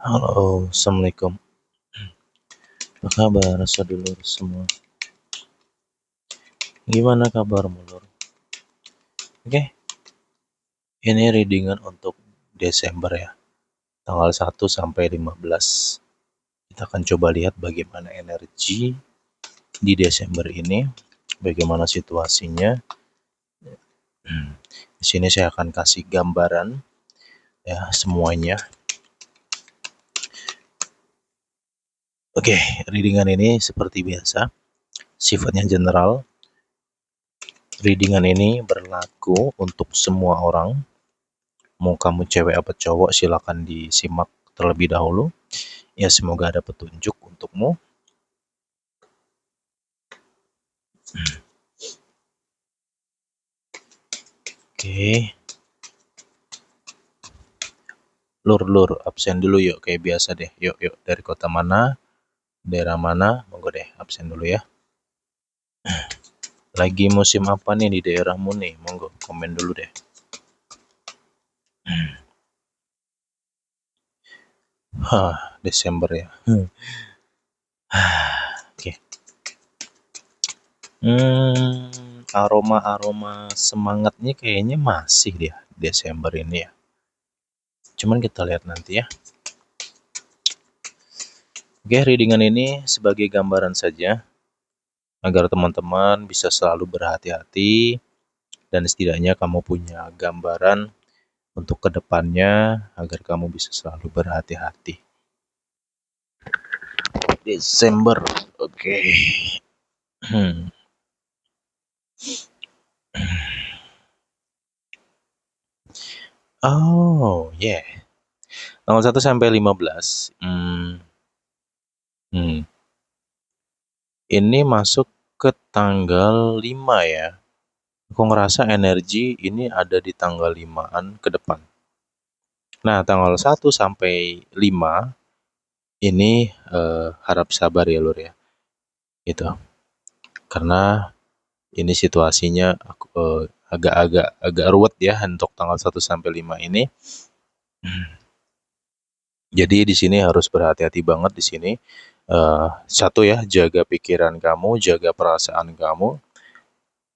Halo, assalamualaikum. Apa kabar, sedulur semua? Gimana kabarmu, Lur? Oke, ini readingan untuk Desember ya, tanggal 1 sampai 15. Kita akan coba lihat bagaimana energi di Desember ini, bagaimana situasinya. Di sini saya akan kasih gambaran ya semuanya. Oke, readingan ini seperti biasa, sifatnya general. Readingan ini berlaku untuk semua orang. Mau kamu cewek apa cowok, silakan disimak terlebih dahulu. Ya, semoga ada petunjuk untukmu. Oke. Lur, absen dulu yuk, kayak biasa deh. Yuk, dari kota mana, daerah mana, monggo deh, absen dulu ya. Lagi musim apa nih di daerahmu nih, monggo, komen dulu deh. Desember ya. Oke. Aroma-aroma semangatnya kayaknya masih dia Desember ini ya. Cuman kita lihat nanti ya. Oke, readingan ini sebagai gambaran saja agar teman-teman bisa selalu berhati-hati dan setidaknya kamu punya gambaran untuk kedepannya agar kamu bisa selalu berhati-hati. Desember, oke. Oh, yeah. Tanggal 1 sampai 15. Ini masuk ke tanggal 5 ya. Aku ngerasa energi ini ada di tanggal 5-an ke depan. Nah, tanggal 1 sampai 5 ini harap sabar ya, Lur ya. Gitu. Karena ini situasinya agak ruwet ya untuk tanggal 1 sampai 5 ini. Jadi di sini harus berhati-hati banget di sini. Satu ya, jaga pikiran kamu, jaga perasaan kamu,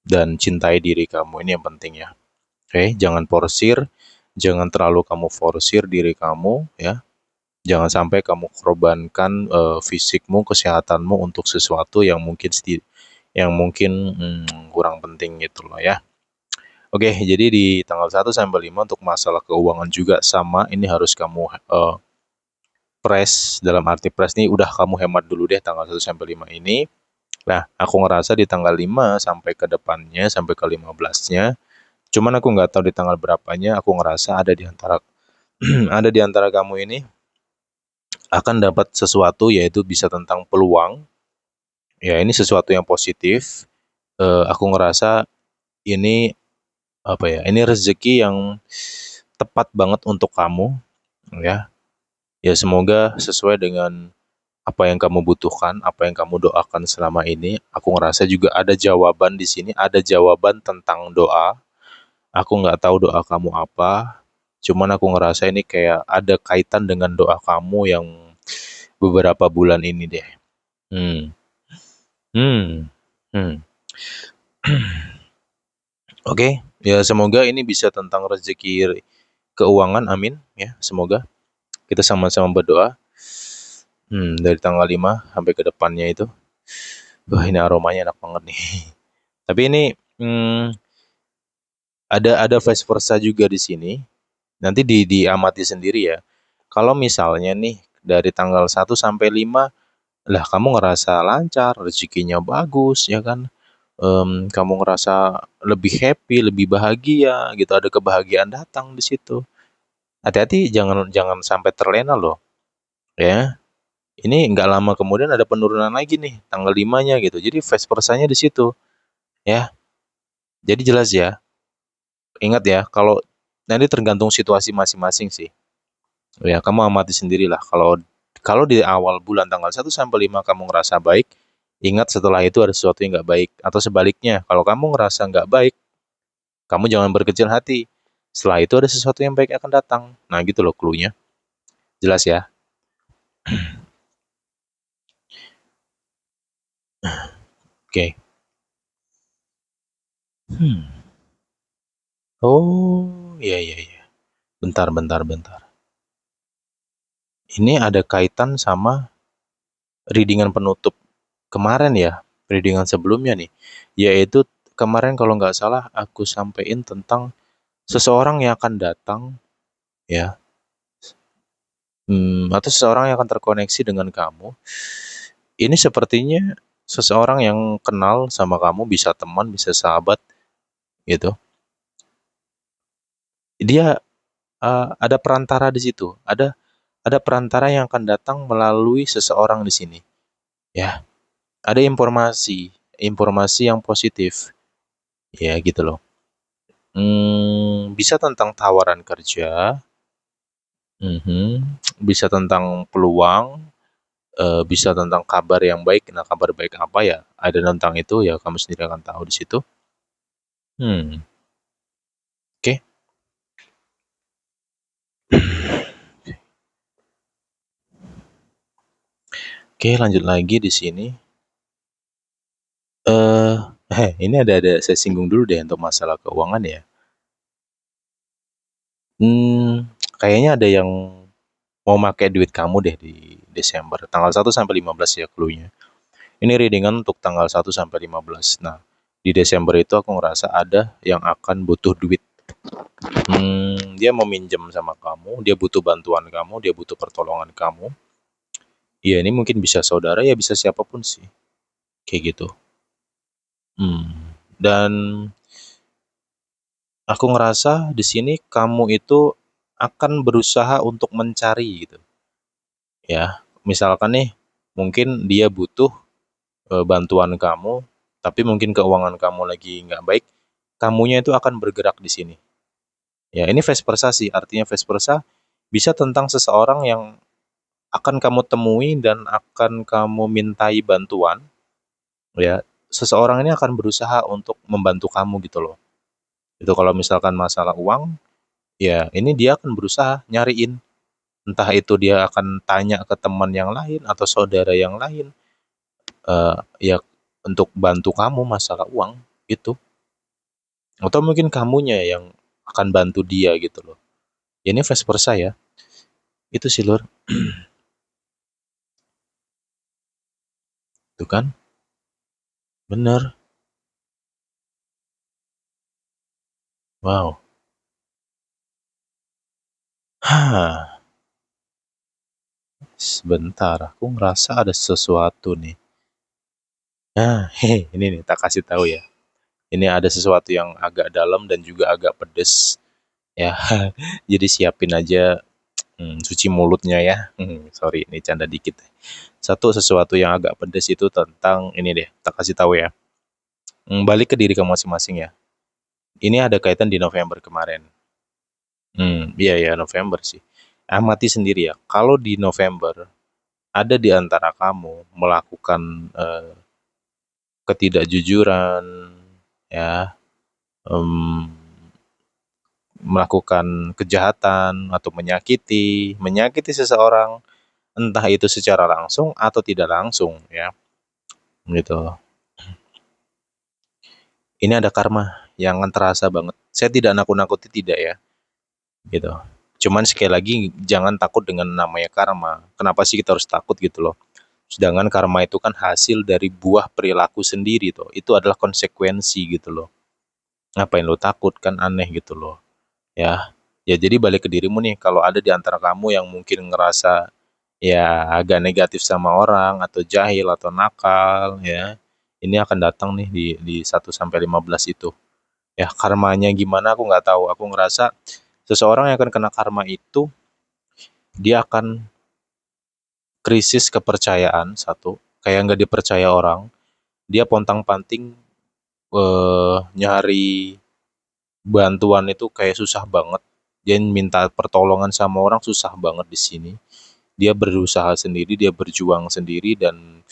dan cintai diri kamu. Ini yang penting ya. Oke, jangan forsir, jangan terlalu kamu forsir diri kamu ya. Jangan sampai kamu korbankan fisikmu, kesehatanmu untuk sesuatu yang mungkin kurang penting gitu loh ya. Oke, jadi di tanggal 1 sampai 5 untuk masalah keuangan juga sama, ini harus kamu press, dalam arti press nih udah kamu hemat dulu deh tanggal 1 sampai 5 ini. Nah, aku ngerasa di tanggal 5 sampai ke depannya, sampai ke 15-nya, cuman aku nggak tahu di tanggal berapanya, aku ngerasa ada di antara ada di antara kamu ini akan dapat sesuatu, yaitu bisa tentang peluang. Ya, ini sesuatu yang positif. Aku ngerasa ini apa ya? Ini rezeki yang tepat banget untuk kamu, ya. Ya, semoga sesuai dengan apa yang kamu butuhkan, apa yang kamu doakan selama ini. Aku ngerasa juga ada jawaban di sini, ada jawaban tentang doa. Aku nggak tahu doa kamu apa, cuman aku ngerasa ini kayak ada kaitan dengan doa kamu yang beberapa bulan ini deh. Hmm. Hmm. Hmm. Oke, ya semoga ini bisa tentang rezeki keuangan, amin ya, semoga kita sama-sama berdoa. Dari tanggal 5 sampai ke depannya itu. Wah, ini aromanya enak banget nih. Tapi ini ada vice versa juga di sini. Nanti diamati sendiri ya. Kalau misalnya nih dari tanggal 1 sampai 5 lah kamu ngerasa lancar, rezekinya bagus ya kan. Kamu ngerasa lebih happy, lebih bahagia gitu, ada kebahagiaan datang di situ. Hati-hati jangan jangan sampai terlena loh. Ya. Ini nggak lama kemudian ada penurunan lagi nih tanggal 5-nya gitu. Jadi vice versanya di situ ya. Jadi jelas ya. Ingat ya, kalau nanti tergantung situasi masing-masing sih. Ya, kamu amati sendirilah. Kalau kalau di awal bulan tanggal 1 sampai 5 kamu ngerasa baik, ingat setelah itu ada sesuatu yang nggak baik. Atau sebaliknya, kalau kamu ngerasa nggak baik, kamu jangan berkecil hati. Setelah itu ada sesuatu yang baik akan datang. Nah gitu loh clue-nya. Jelas ya? Oke. Hmm. Oh, iya iya iya. Bentar bentar bentar. Ini ada kaitan sama readingan penutup kemarin ya, readingan sebelumnya nih. Yaitu kemarin kalau nggak salah aku sampein tentang seseorang yang akan datang ya, atau seseorang yang akan terkoneksi dengan kamu. Ini sepertinya seseorang yang kenal sama kamu, bisa teman, bisa sahabat gitu. Dia ada perantara di situ. Ada perantara yang akan datang melalui seseorang di sini. Ya, ada informasi, informasi yang positif. Ya, gitu loh. Bisa tentang tawaran kerja, bisa tentang peluang, bisa tentang kabar yang baik. Nah, kabar baik apa ya? Ada tentang itu ya, kamu sendiri akan tahu di situ. Hmm, oke. Oke, lanjut lagi di sini. Eh, ini ada saya singgung dulu deh untuk masalah keuangan ya. Kayaknya ada yang mau pakai duit kamu deh di Desember. Tanggal 1 sampai 15 ya clue-nya. Ini readingan untuk tanggal 1 sampai 15. Nah, di Desember itu aku ngerasa ada yang akan butuh duit. Dia mau minjem sama kamu, dia butuh bantuan kamu, dia butuh pertolongan kamu. Iya, ini mungkin bisa saudara ya, bisa siapapun sih. Kayak gitu. Dan aku ngerasa di sini kamu itu akan berusaha untuk mencari gitu. Ya, misalkan nih, mungkin dia butuh bantuan kamu, tapi mungkin keuangan kamu lagi nggak baik, kamunya itu akan bergerak di sini. Ya, ini vice versa sih, artinya vice versa bisa tentang seseorang yang akan kamu temui dan akan kamu mintai bantuan, ya. Seseorang ini akan berusaha untuk membantu kamu gitu loh. Itu kalau misalkan masalah uang, ya ini dia akan berusaha nyariin. Entah itu dia akan tanya ke teman yang lain atau saudara yang lain, ya untuk bantu kamu masalah uang itu. Atau mungkin kamunya yang akan bantu dia gitu loh. Ya ini vice versa ya. Itu sih Lur. Tuh kan? Bener. Wow. Hah, sebentar. Aku ngerasa ada sesuatu nih. Nah, hehe, ini nih tak kasih tahu ya. Ini ada sesuatu yang agak dalam dan juga agak pedes ya. Jadi siapin aja cuci mulutnya ya. Sorry, ini canda dikit. Sesuatu yang agak pedes itu tentang ini deh, tak kasih tahu ya. Balik ke diri kamu masing-masing ya. Ini ada kaitan di November kemarin. Iya ya November sih. Amati sendiri ya. Kalau di November ada di antara kamu melakukan ketidakjujuran, ya, em, melakukan kejahatan atau menyakiti seseorang, entah itu secara langsung atau tidak langsung, ya, gitu. Ini ada karma yang terasa banget. Saya tidak nakut-nakuti tidak ya, gitu. Cuman sekali lagi jangan takut dengan namanya karma. Kenapa sih kita harus takut gitu loh? Sedangkan karma itu kan hasil dari buah perilaku sendiri tuh. Itu adalah konsekuensi gitu loh. Ngapain lo takut kan aneh gitu loh. Ya. Ya jadi balik ke dirimu nih, kalau ada di antara kamu yang mungkin ngerasa ya agak negatif sama orang atau jahil atau nakal ya. Ini akan datang nih di 1 sampai 15 itu. Ya karmanya gimana aku nggak tahu. Aku ngerasa seseorang yang akan kena karma itu dia akan krisis kepercayaan satu, kayak nggak dipercaya orang. Dia pontang-panting nyari bantuan itu kayak susah banget. Dia minta pertolongan sama orang susah banget di sini. Dia berusaha sendiri, dia berjuang sendiri dan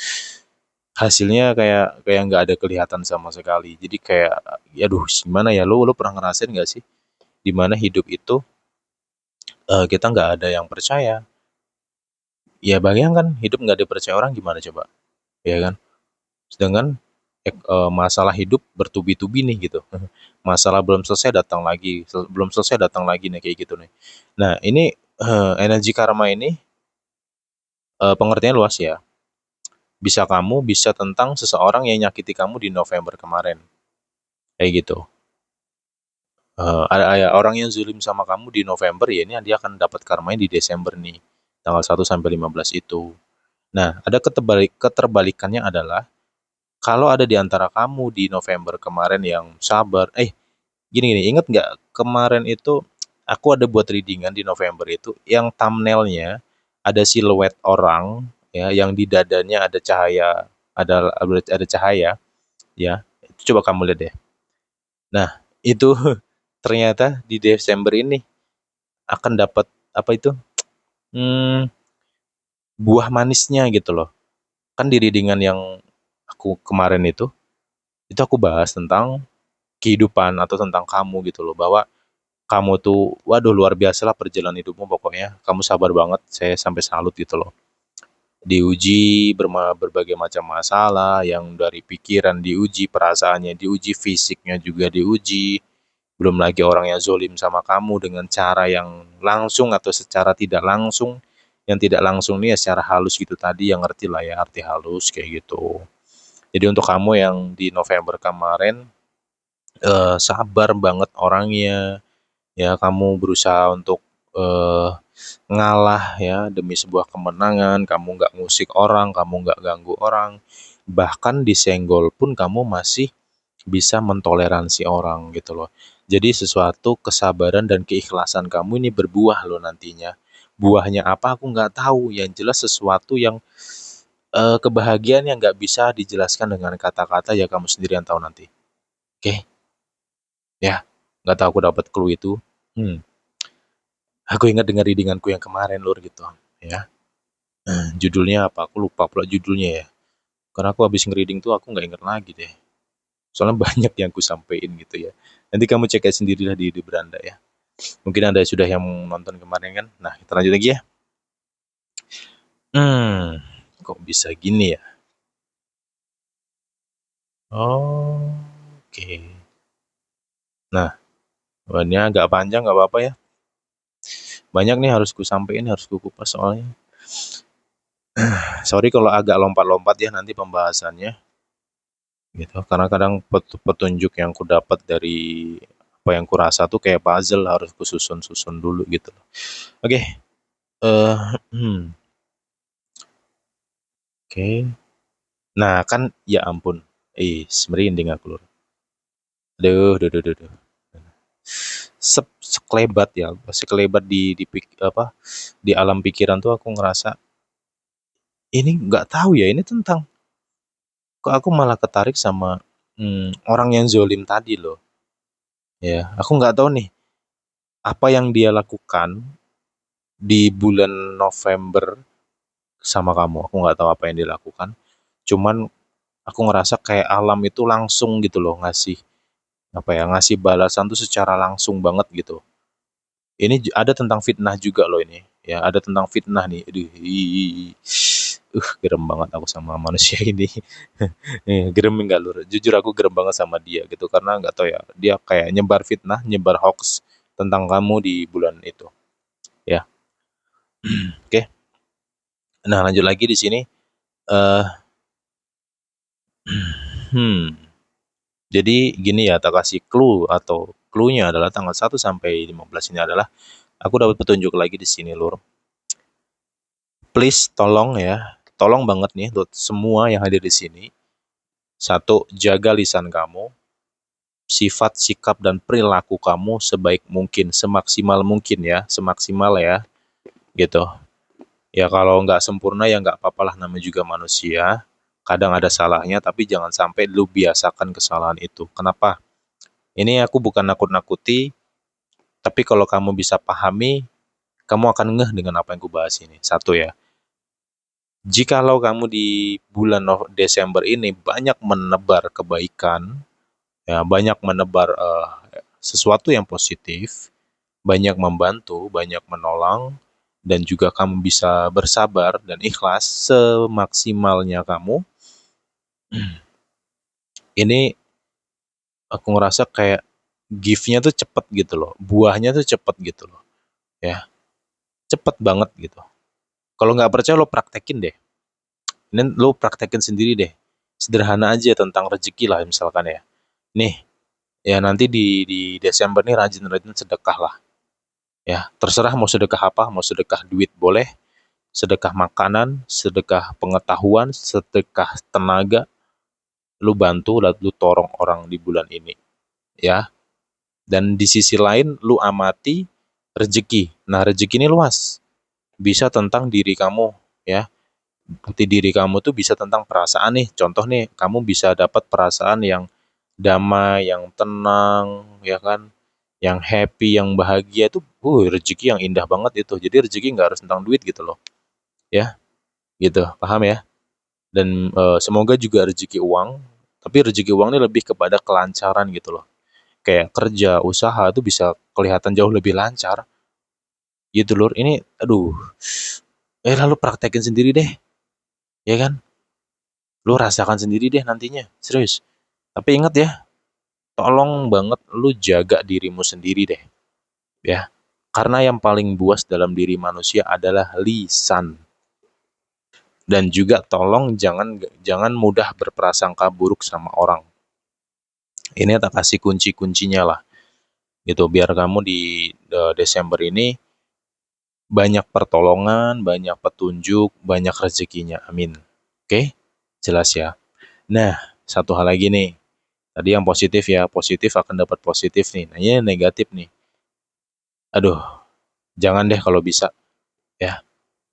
hasilnya kayak kayak nggak ada kelihatan sama sekali. Jadi kayak, ya aduh gimana ya, lu pernah ngerasain nggak sih? Dimana hidup itu kita nggak ada yang percaya. Ya bayangkan hidup nggak dipercaya orang gimana coba, ya kan? Sedangkan masalah hidup bertubi-tubi nih gitu. Masalah belum selesai datang lagi, belum selesai datang lagi nih kayak gitu nih. Nah ini energi karma ini pengertiannya luas ya. Bisa kamu, bisa tentang seseorang yang nyakiti kamu di November kemarin, kayak gitu. Ada ya, orang yang zulim sama kamu di November ya ini dia akan dapat karmanya di Desember nih, tanggal 1 sampai 15 itu. Nah, ada keterbalikannya adalah kalau ada di antara kamu di November kemarin yang sabar, gini gini, inget nggak kemarin itu aku ada buat readingan di November itu yang thumbnailnya ada siluet orang ya yang di dadanya ada cahaya, ada cahaya ya. Itu coba kamu lihat deh. Nah, itu ternyata di Desember ini akan dapat apa itu? Hmm, buah manisnya gitu loh. Kan di readingan yang aku kemarin itu aku bahas tentang kehidupan atau tentang kamu gitu loh, bahwa kamu tuh waduh luar biasa lah perjalanan hidupmu pokoknya. Kamu sabar banget, saya sampai salut gitu loh. Diuji berbagai macam masalah yang dari pikiran diuji, perasaannya diuji, fisiknya juga diuji. Belum lagi orang yang zolim sama kamu dengan cara yang langsung atau secara tidak langsung. Yang tidak langsung nih ya secara halus gitu tadi, yang ngerti lah ya arti halus kayak gitu. Jadi untuk kamu yang di November kemarin sabar banget orangnya, ya kamu berusaha untuk eh, ngalah ya demi sebuah kemenangan, kamu nggak ngusik orang, kamu nggak ganggu orang, bahkan disenggol pun kamu masih bisa mentoleransi orang gitu loh. Jadi sesuatu kesabaran dan keikhlasan kamu ini berbuah loh nantinya. Buahnya apa aku nggak tahu, yang jelas sesuatu yang kebahagiaan yang nggak bisa dijelaskan dengan kata-kata, ya kamu sendiri yang tahu nanti. Oke, ya nggak tahu aku dapat clue itu. Hmm. Aku ingat dengan readinganku yang kemarin lur gitu ya. Judulnya apa? Aku lupa pula judulnya ya. Karena aku habis ngereading tuh aku nggak ingat lagi deh. Soalnya banyak yang aku sampein gitu ya. Nanti kamu cek aja sendirilah di beranda ya. Mungkin ada sudah yang nonton kemarin kan. Nah, kita lanjut lagi ya. Hmm, kok bisa gini ya? Oh, oke. Nah, ini agak panjang nggak apa-apa ya. Banyak nih harus ku sampein, harus ku kupas soalnya. Sorry kalau agak lompat-lompat ya nanti pembahasannya. Gitu. Karena kadang petunjuk yang ku dapat dari apa yang ku rasa tuh kayak puzzle harus ku susun-susun dulu gitu loh. Oke, eh oke. Nah, kan ya ampun. Merinding aku loh. Aduh, duh, duh, duh, duh. Sekelebat ya, sekelebat apa di alam pikiran tuh aku ngerasa ini nggak tahu ya ini tentang kok aku malah ketarik sama orang yang zolim tadi loh. Ya, aku nggak tahu nih apa yang dia lakukan di bulan November sama kamu. Aku nggak tahu apa yang dilakukan. Cuman aku ngerasa kayak alam itu langsung gitu loh ngasih apa ya ngasih balasan tuh secara langsung banget gitu. Ini ada tentang fitnah juga loh ini. Ya ada tentang fitnah nih. Aduh, gerem banget aku sama manusia ini. Gerem nggak lur? Jujur aku gerem banget sama dia gitu karena nggak tahu ya dia kayak nyebar fitnah, nyebar hoax tentang kamu di bulan itu. Ya, oke. Nah lanjut lagi di sini. eh hmm. Jadi gini ya, tak kasih clue atau clue-nya adalah tanggal 1 sampai 15 ini adalah aku dapat petunjuk lagi di sini, Lur. Please tolong ya, tolong banget nih buat semua yang hadir di sini. Satu, jaga lisan kamu, sifat, sikap dan perilaku kamu sebaik mungkin, semaksimal mungkin ya, semaksimal ya, gitu. Ya kalau nggak sempurna ya nggak apa-apa lah, namanya juga manusia. Kadang ada salahnya, tapi jangan sampai lu biasakan kesalahan itu. Kenapa? Ini aku bukan nakut-nakuti, tapi kalau kamu bisa pahami, kamu akan ngeh dengan apa yang kubahas ini. Satu ya, jikalau kamu di bulan Desember ini banyak menebar kebaikan, ya banyak menebar sesuatu yang positif, banyak membantu, banyak menolong, dan juga kamu bisa bersabar dan ikhlas semaksimalnya kamu, ini aku ngerasa kayak gift-nya tuh cepet gitu loh, buahnya tuh cepet gitu loh, ya, cepet banget gitu. Kalau nggak percaya lo praktekin deh, ini lo praktekin sendiri deh, sederhana aja tentang rezeki lah misalkan ya. Nih, ya nanti di Desember nih rajin-rajin sedekah lah, ya terserah mau sedekah apa, mau sedekah duit boleh, sedekah makanan, sedekah pengetahuan, sedekah tenaga, lu bantu, lu tolong orang di bulan ini, ya. Dan di sisi lain, lu amati rezeki. Nah, rezeki ini luas. Bisa tentang diri kamu, ya. Nanti diri kamu tuh bisa tentang perasaan nih. Contoh nih, kamu bisa dapat perasaan yang damai, yang tenang, ya kan? Yang happy, yang bahagia itu, rezeki yang indah banget itu. Jadi rezeki nggak harus tentang duit gitu loh, ya, gitu. Paham ya? Dan semoga juga rezeki uang, tapi rezeki uang ini lebih kepada kelancaran gitu loh. Kayak kerja, usaha itu bisa kelihatan jauh lebih lancar gitu lur. Ini aduh, lalu praktekin sendiri deh, ya kan? Lu rasakan sendiri deh nantinya, serius. Tapi ingat ya, tolong banget lu jaga dirimu sendiri deh, ya. Karena yang paling buas dalam diri manusia adalah lisan. Dan juga tolong jangan jangan mudah berprasangka buruk sama orang. Ini tak kasih kunci-kuncinya lah gitu, biar kamu di Desember ini banyak pertolongan, banyak petunjuk, banyak rezekinya. Amin. Oke? Jelas ya. Nah, satu hal lagi nih. Tadi yang positif ya, positif akan dapat positif nih. Nah, ini yang negatif nih. Aduh, jangan deh kalau bisa ya.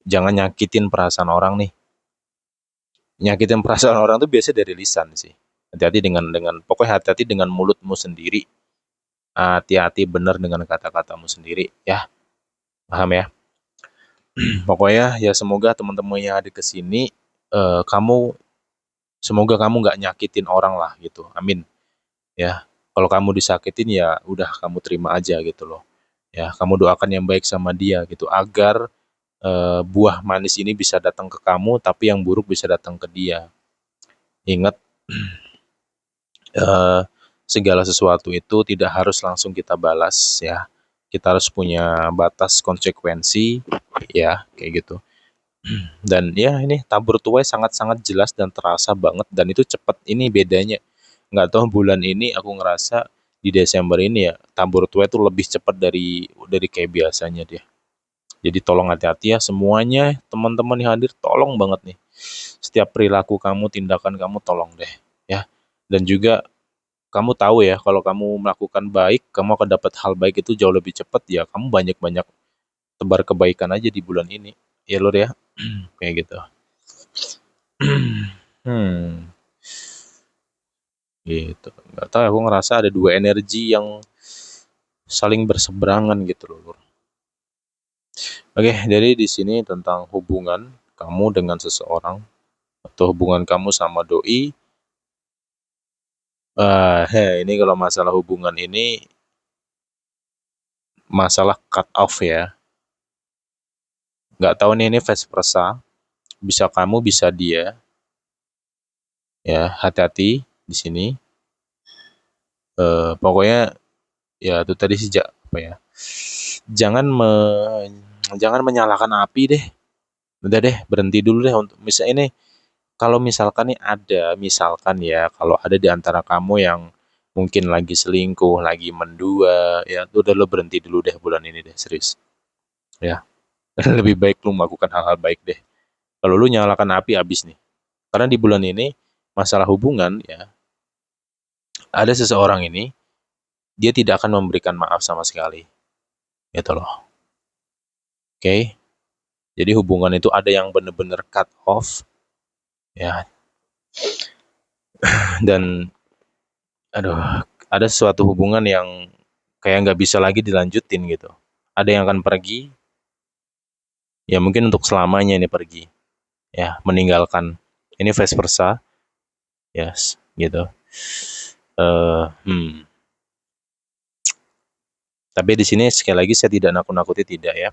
Jangan nyakitin perasaan orang nih. Nyakitin perasaan orang tuh biasa dari lisan sih. Hati-hati dengan pokoknya hati-hati dengan mulutmu sendiri. Hati-hati benar dengan kata-katamu sendiri ya. Paham ya? Pokoknya ya semoga teman-teman yang ada ke sini, kamu semoga kamu nggak nyakitin orang lah gitu. Amin. Ya. Kalau kamu disakitin ya udah kamu terima aja gitu loh. Ya, kamu doakan yang baik sama dia gitu agar buah manis ini bisa datang ke kamu tapi yang buruk bisa datang ke dia. Ingat, eh, segala sesuatu itu tidak harus langsung kita balas ya. Kita harus punya batas konsekuensi ya, kayak gitu. Dan ya ini tabur tuai sangat-sangat jelas dan terasa banget dan itu cepat ini bedanya. Nggak tahu bulan ini aku ngerasa di Desember ini ya tabur tuai itu lebih cepat dari kayak biasanya dia. Jadi tolong hati-hati ya semuanya teman-teman yang hadir tolong banget nih. Setiap perilaku kamu, tindakan kamu tolong deh ya. Dan juga kamu tahu ya kalau kamu melakukan baik, kamu akan dapat hal baik itu jauh lebih cepat ya. Kamu banyak-banyak tebar kebaikan aja di bulan ini. Ya Lur ya. Kayak gitu. Hmm, gitu. Nggak tahu, aku ngerasa ada dua energi yang saling berseberangan gitu loh, Lur. Oke, jadi di sini tentang hubungan kamu dengan seseorang atau hubungan kamu sama doi. Ini kalau masalah hubungan ini masalah cut off ya. Nggak tahu nih ini vice versa. Bisa kamu, bisa dia. Ya, hati-hati di sini. Pokoknya ya itu tadi sih apa ya? Jangan jangan menyalakan api deh. Udah deh, berhenti dulu deh untuk misalnya ini kalau misalkan nih ada misalkan ya kalau ada di antara kamu yang mungkin lagi selingkuh, lagi mendua, ya udah lo berhenti dulu deh bulan ini deh, serius. Ya, lebih baik lu melakukan hal-hal baik deh. Kalau lu nyalakan api habis nih. Karena di bulan ini masalah hubungan ya, ada seseorang ini dia tidak akan memberikan maaf sama sekali. Gitu loh. Oke. Jadi hubungan itu ada yang bener-bener cut off ya dan aduh ada suatu hubungan yang kayak nggak bisa lagi dilanjutin gitu. Ada yang akan pergi, ya mungkin untuk selamanya ini pergi, ya meninggalkan. Ini vice versa, yes, gitu. eh hmm. Tapi di sini sekali lagi saya tidak nakut-nakuti tidak ya.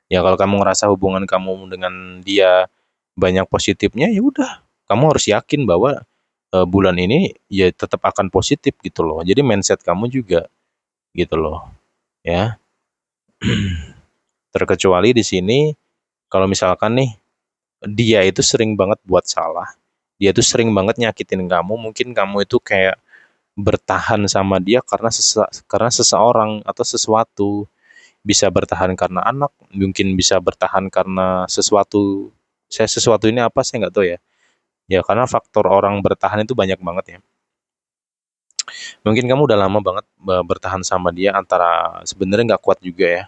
Ya kalau kamu ngerasa hubungan kamu dengan dia banyak positifnya, ya udah, kamu harus yakin bahwa bulan ini ya tetap akan positif gitu loh. Jadi mindset kamu juga gitu loh, ya. Terkecuali di sini kalau misalkan nih dia itu sering banget buat salah, dia tuh sering banget nyakitin kamu, mungkin kamu itu kayak bertahan sama dia karena seseorang atau sesuatu. Bisa bertahan karena anak, mungkin bisa bertahan karena sesuatu. Sesuatu ini apa saya nggak tahu ya. Ya karena faktor orang bertahan itu banyak banget ya. Mungkin kamu udah lama banget bertahan sama dia, antara sebenarnya nggak kuat juga ya.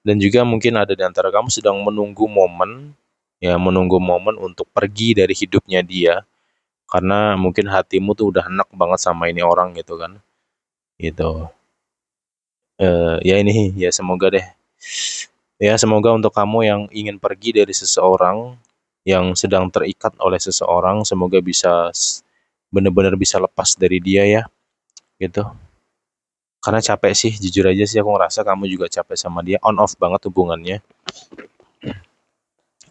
Dan juga mungkin ada di antara kamu sedang menunggu momen, ya menunggu momen untuk pergi dari hidupnya dia. Karena mungkin hatimu tuh udah enak banget sama ini orang gitu kan. Gitu. Ya ini ya semoga deh. Ya semoga untuk kamu yang ingin pergi dari seseorang, yang sedang terikat oleh seseorang, semoga bisa benar-benar bisa lepas dari dia ya, gitu. Karena capek sih, jujur aja sih aku ngerasa kamu juga capek sama dia, on off banget hubungannya,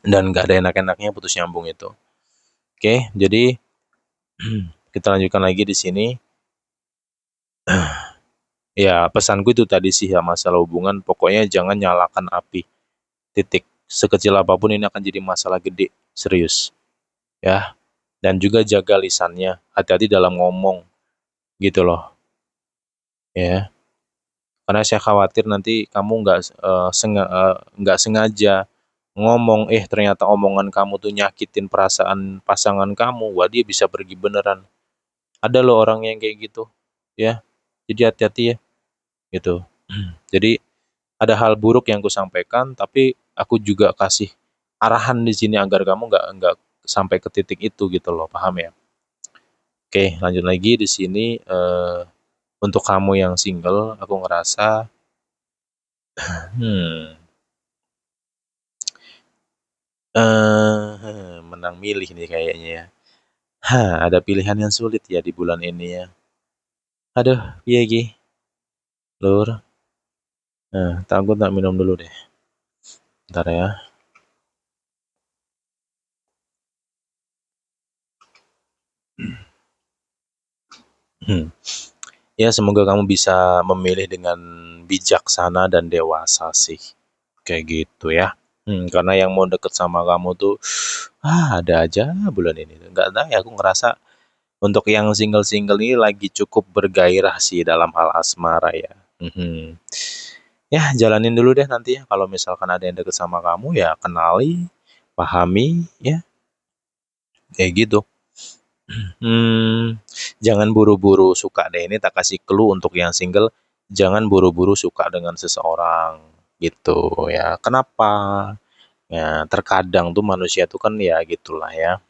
dan gak ada enak-enaknya putus nyambung itu. Oke, jadi kita lanjutkan lagi di sini. Ya, pesanku itu tadi sih ya, masalah hubungan, pokoknya jangan nyalakan api. Titik. Sekecil apapun ini akan jadi masalah gede, serius. Ya, dan juga jaga lisannya, hati-hati dalam ngomong, gitu loh, ya. Karena saya khawatir nanti kamu nggak sengaja ngomong, ternyata omongan kamu tuh nyakitin perasaan pasangan kamu, wah dia bisa pergi beneran. Ada loh orang yang kayak gitu, ya. Jadi hati-hati ya, gitu. Jadi ada hal buruk yang aku sampaikan, tapi aku juga kasih arahan di sini agar kamu nggak sampai ke titik itu gitu loh, paham ya? Oke, lanjut lagi di sini. Untuk kamu yang single, aku ngerasa, hmm, menang milih nih kayaknya ya. Ada pilihan yang sulit ya di bulan ini ya. Aduh, iya Gi, Lur. Aku tak minum dulu deh. Bentar ya. Hmm. Ya, semoga kamu bisa memilih dengan bijaksana dan dewasa sih. Kayak gitu ya. Karena yang mau deket sama kamu tuh, ada aja bulan ini. Enggak tahu ya, aku ngerasa untuk yang single-single ini lagi cukup bergairah sih dalam hal asmara ya. Mhm. Ya, jalanin dulu deh nanti ya. Kalau misalkan ada yang deket sama kamu, ya kenali, pahami, ya kayak gitu. Hmm, jangan buru-buru suka deh. Ini tak kasih clue untuk yang single. Jangan buru-buru suka dengan seseorang gitu ya. Kenapa? Ya, terkadang tuh manusia tuh kan ya gitulah ya.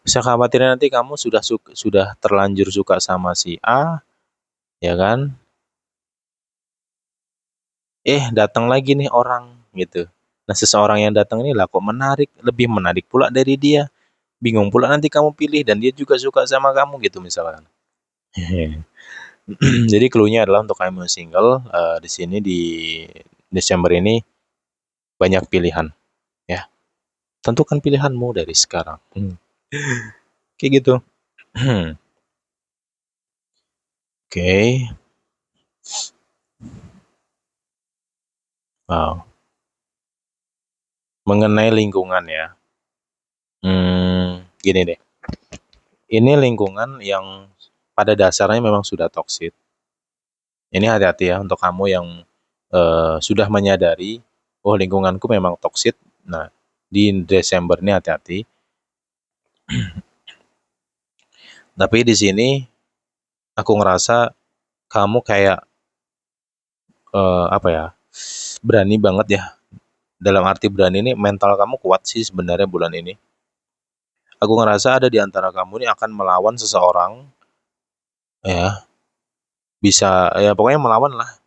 Bisa khawatirnya nanti kamu sudah terlanjur suka sama si A, ya kan? Datang lagi nih orang gitu. Nah, seseorang yang datang ini lah kok menarik, lebih menarik pula dari dia. Bingung pula nanti kamu pilih dan dia juga suka sama kamu gitu misalkan. Jadi clue-nya adalah untuk kamu yang single, di sini di Desember ini banyak pilihan ya. Tentukan pilihanmu dari sekarang. Kayak gitu. Oke. Wow. Mengenai lingkungan ya. Gini deh. Ini lingkungan yang pada dasarnya memang sudah toksik. Ini hati-hati ya untuk kamu yang sudah menyadari, oh lingkunganku memang toksik. Nah, di Desember ini hati-hati. Tapi di sini aku ngerasa kamu kayak apa ya? Berani banget ya. Dalam arti berani ini mental kamu kuat sih sebenarnya bulan ini. Aku ngerasa ada di antara kamu ini akan melawan seseorang, ya, bisa ya pokoknya melawan lah.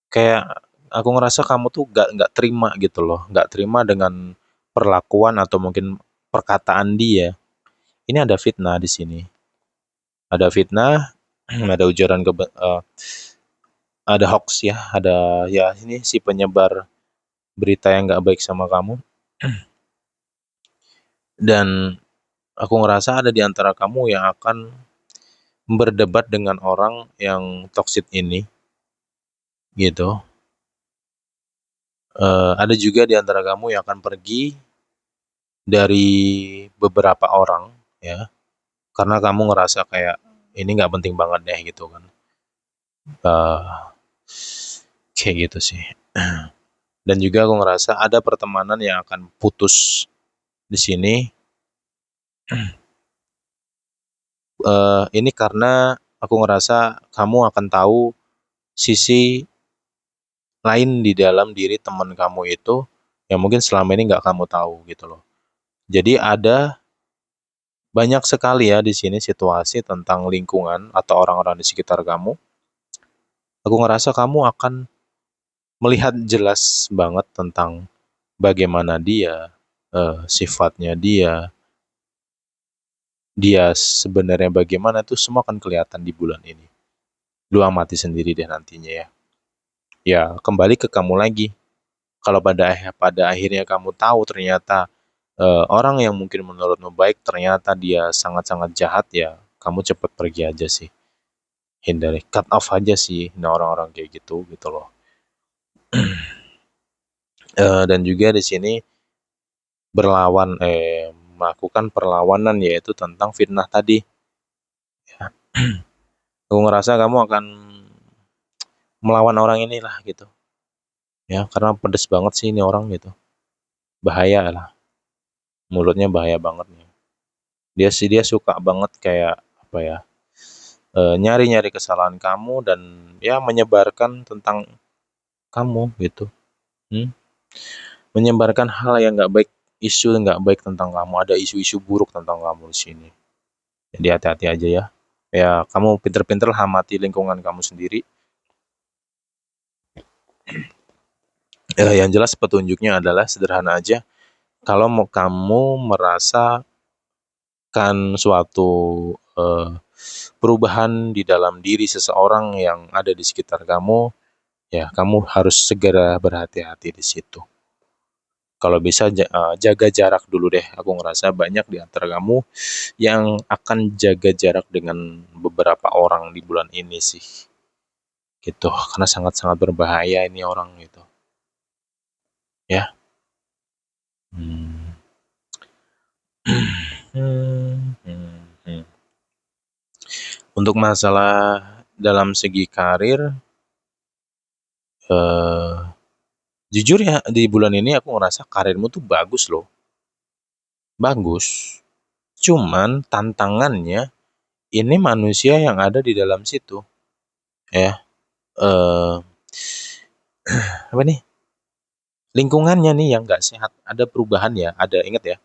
Kayak aku ngerasa kamu tuh nggak terima gitu loh, nggak terima dengan perlakuan atau mungkin perkataan dia. Ini ada fitnah di sini. Ada fitnah, ada ujaran ada hoax ya, ada ya ini si penyebar berita yang nggak baik sama kamu. Dan aku ngerasa ada di antara kamu yang akan berdebat dengan orang yang toksik ini, gitu. Ada juga di antara kamu yang akan pergi dari beberapa orang, ya, karena kamu ngerasa kayak ini nggak penting banget deh gitu kan. Eh, Kayak gitu sih. Dan juga aku ngerasa ada pertemanan yang akan putus di sini. Ini karena aku ngerasa kamu akan tahu sisi lain di dalam diri teman kamu itu yang mungkin selama ini nggak kamu tahu gitu loh. Jadi ada banyak sekali ya di sini situasi tentang lingkungan atau orang-orang di sekitar kamu. Aku ngerasa kamu akan melihat jelas banget tentang bagaimana dia, sifatnya dia sebenarnya bagaimana itu semua akan kelihatan di bulan ini. Lu amati sendiri deh nantinya ya. Ya, kembali ke kamu lagi. Kalau pada akhirnya kamu tahu ternyata orang yang mungkin menurutmu baik ternyata dia sangat-sangat jahat, ya kamu cepet pergi aja sih. Hindari, cut off aja sih nah orang-orang kayak gitu loh. Dan juga di sini melakukan perlawanan yaitu tentang fitnah tadi. Aku ngerasa kamu akan melawan orang inilah gitu. Ya, karena pedes banget sih ini orang gitu. Bahaya lah. Mulutnya bahaya banget nih. Dia suka banget kayak apa ya? Nyari-nyari kesalahan kamu dan ya menyebarkan tentang kamu gitu. Hmm? Menyebarkan hal yang nggak baik, isu yang nggak baik tentang kamu. Ada isu-isu buruk tentang kamu di sini. Jadi hati-hati aja ya. Ya, kamu pinter-pinter amati lingkungan kamu sendiri. Yang jelas petunjuknya adalah sederhana aja. Kalau mau kamu merasakan suatu eh, perubahan di dalam diri seseorang yang ada di sekitar kamu, ya kamu harus segera berhati-hati di situ. Kalau bisa jaga jarak dulu deh. Aku ngerasa banyak di antara kamu yang akan jaga jarak dengan beberapa orang di bulan ini sih. Gitu. Karena sangat-sangat berbahaya ini orang gitu. Ya. Hmm. Hmm, hmm, hmm. Untuk masalah dalam segi karir, eh, jujur ya di bulan ini aku ngerasa karirmu tuh bagus loh, bagus. Cuman tantangannya ini manusia yang ada di dalam situ, ya. Eh, Apa nih? Lingkungannya nih yang nggak sehat. Ada perubahan ya, ada ingat ya.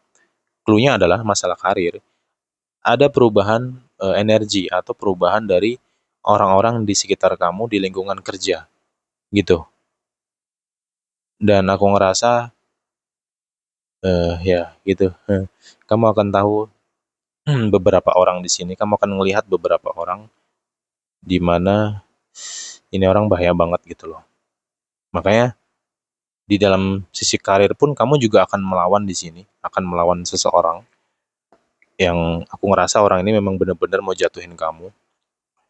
Clue-nya adalah masalah karir. Ada perubahan energi atau perubahan dari orang-orang di sekitar kamu di lingkungan kerja, gitu. Dan aku ngerasa ya gitu. Kamu akan tahu beberapa orang di sini. Kamu akan melihat beberapa orang di mana ini orang bahaya banget gitu loh. Makanya di dalam sisi karir pun kamu juga akan melawan di sini, akan melawan seseorang yang aku ngerasa orang ini memang benar-benar mau jatuhin kamu,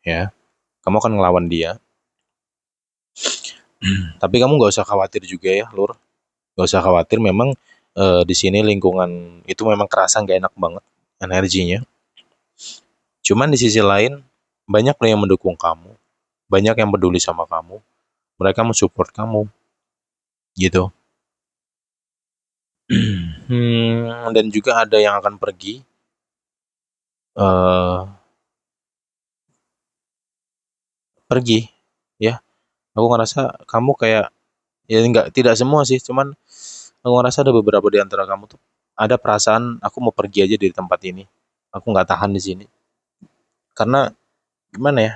ya. Kamu akan ngelawan dia. Tapi kamu nggak usah khawatir juga ya, Lur. Nggak usah khawatir, memang di sini lingkungan itu memang kerasa nggak enak banget energinya. Cuman di sisi lain, banyak loh yang mendukung kamu, banyak yang peduli sama kamu, mereka mensupport kamu, gitu. Dan juga ada yang akan pergi, eh pergi, ya. Aku ngerasa kamu kayak, ya nggak, tidak semua sih, cuman aku ngerasa ada beberapa di antara kamu tuh ada perasaan aku mau pergi aja dari tempat ini. Aku nggak tahan di sini. Karena gimana ya?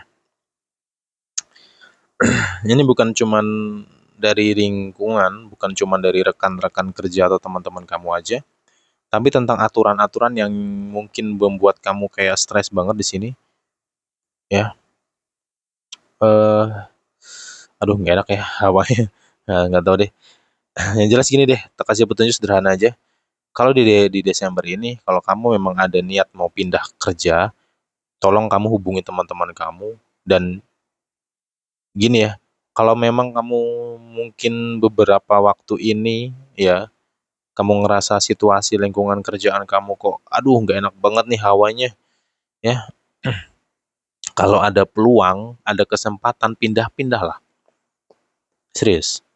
Ini bukan cuman dari lingkungan, bukan cuman dari rekan-rekan kerja atau teman-teman kamu aja, tapi tentang aturan-aturan yang mungkin membuat kamu kayak stres banget di sini, ya. Eh, Aduh nggak enak ya hawanya. Nggak tahu deh. Yang jelas gini deh, tak kasih petunjuk sederhana aja. Kalau di Desember ini, kalau kamu memang ada niat mau pindah kerja, tolong kamu hubungi teman-teman kamu. Dan gini ya, kalau memang kamu mungkin beberapa waktu ini ya, kamu ngerasa situasi lingkungan kerjaan kamu kok, aduh nggak enak banget nih hawanya, ya. Kalau ada peluang, ada kesempatan pindah-pindah lah, serius.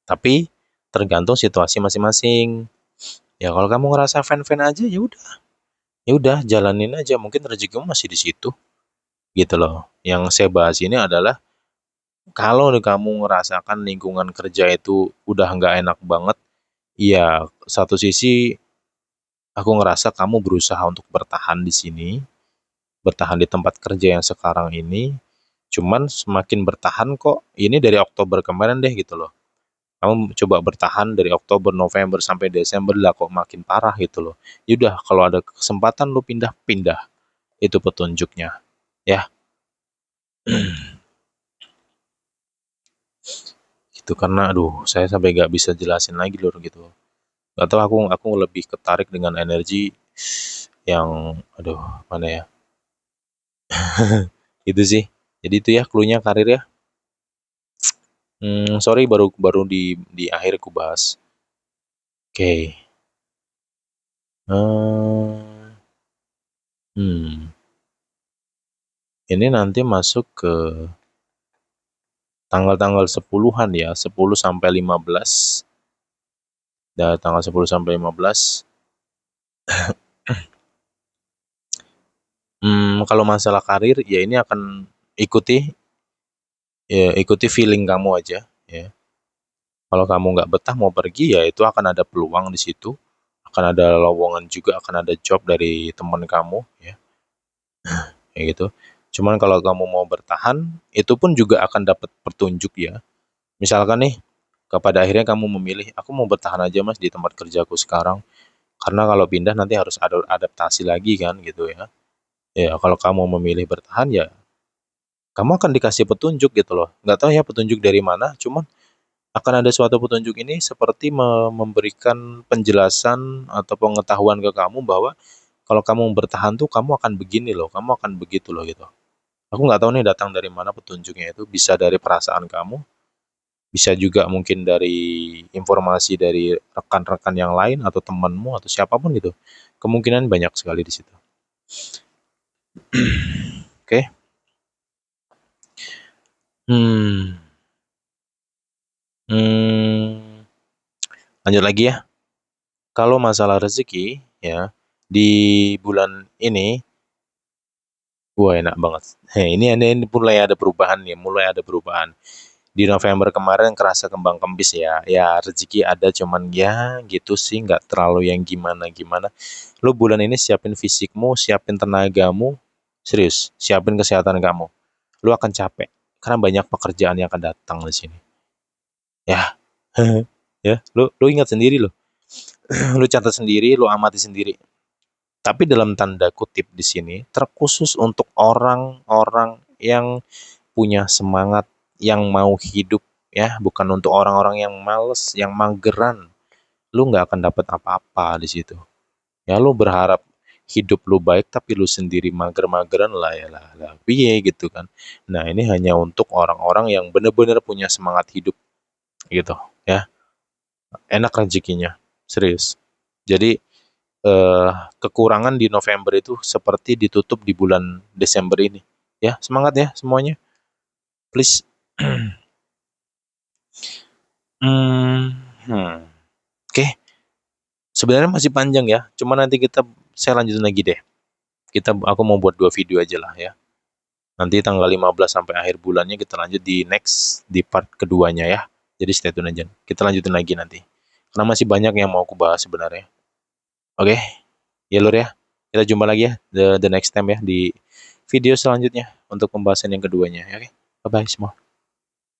Tapi tergantung situasi masing-masing. Ya kalau kamu ngerasa fan-fan aja, ya udah jalanin aja. Mungkin rezekimu masih di situ, gitu loh. Yang saya bahas ini adalah kalau kamu ngerasakan lingkungan kerja itu udah nggak enak banget, ya satu sisi aku ngerasa kamu berusaha untuk bertahan di sini, bertahan di tempat kerja yang sekarang ini. Cuman semakin bertahan kok, ini dari Oktober kemarin deh gitu loh. Kamu coba bertahan dari Oktober, November sampai Desember lah kok makin parah gitu loh. Yaudah kalau ada kesempatan lu pindah-pindah, itu petunjuknya. Ya, gitu karena aduh, saya sampai gak bisa jelasin lagi loh gitu. Gak tau aku lebih ketarik dengan energi yang aduh, mana ya? Itu sih. Jadi itu ya clue-nya karir ya. Sorry baru baru di akhir aku bahas. Oke. Hmm. Ini nanti masuk ke tanggal-tanggal 10-an ya, 10 sampai 15. Dan tanggal 10 sampai 15. Kalau masalah karir ya ini akan ikuti ikuti feeling kamu aja ya. Kalau kamu nggak betah mau pergi ya itu akan ada peluang di situ, akan ada lowongan juga, akan ada job dari teman kamu ya, kayak gitu. Cuman kalau kamu mau bertahan, itu pun juga akan dapat petunjuk ya. Misalkan nih, kepada akhirnya kamu memilih, aku mau bertahan aja mas di tempat kerjaku sekarang, karena kalau pindah nanti harus ada adaptasi lagi kan gitu ya. Ya kalau kamu memilih bertahan ya, kamu akan dikasih petunjuk gitu loh. Nggak tahu ya petunjuk dari mana, cuman akan ada suatu petunjuk ini seperti memberikan penjelasan atau pengetahuan ke kamu bahwa kalau kamu bertahan tuh kamu akan begini loh, kamu akan begitu loh gitu. Aku nggak tahu nih datang dari mana petunjuknya itu, bisa dari perasaan kamu, bisa juga mungkin dari informasi dari rekan-rekan yang lain atau temanmu atau siapapun gitu. Kemungkinan banyak sekali di situ. Oke. Hmm. Hmm. Lanjut lagi ya. Kalau masalah rezeki ya di bulan ini, wah enak banget. Ini mulai ada perubahan nih, mulai ada perubahan. Di November kemarin kerasa kembang kempis ya, ya rezeki ada cuman ya gitu sih, nggak terlalu yang gimana-gimana. Lu bulan ini siapin fisikmu, siapin tenagamu, serius, siapin kesehatan kamu. Lu akan capek, karena banyak pekerjaan yang akan datang di sini. Ya, ya, lu ingat sendiri loh, lu catat sendiri, lu amati sendiri. Tapi dalam tanda kutip di sini terkhusus untuk orang-orang yang punya semangat, yang mau hidup ya, bukan untuk orang-orang yang males, yang mageran. Lu nggak akan dapat apa-apa di situ. Ya lu berharap hidup lu baik tapi lu sendiri mager-mageran lah ya lah piye gitu kan. Nah, ini hanya untuk orang-orang yang benar-benar punya semangat hidup gitu ya. Enak rezekinya, serius. Jadi kekurangan di November itu seperti ditutup di bulan Desember ini. Ya, semangat ya semuanya. Please. Hmm, hmm. Oke, sebenarnya masih panjang ya. Cuma nanti saya lanjutin lagi deh. Aku mau buat 2 video aja lah ya. Nanti tanggal 15 sampai akhir bulannya kita lanjut di next, di part keduanya ya. Jadi stay tune aja. Kita lanjutin lagi nanti. Karena masih banyak yang mau aku bahas sebenarnya. Oke, ya Lur ya. Kita jumpa lagi ya the next time ya di video selanjutnya untuk pembahasan yang keduanya. Oke, bye bye semua.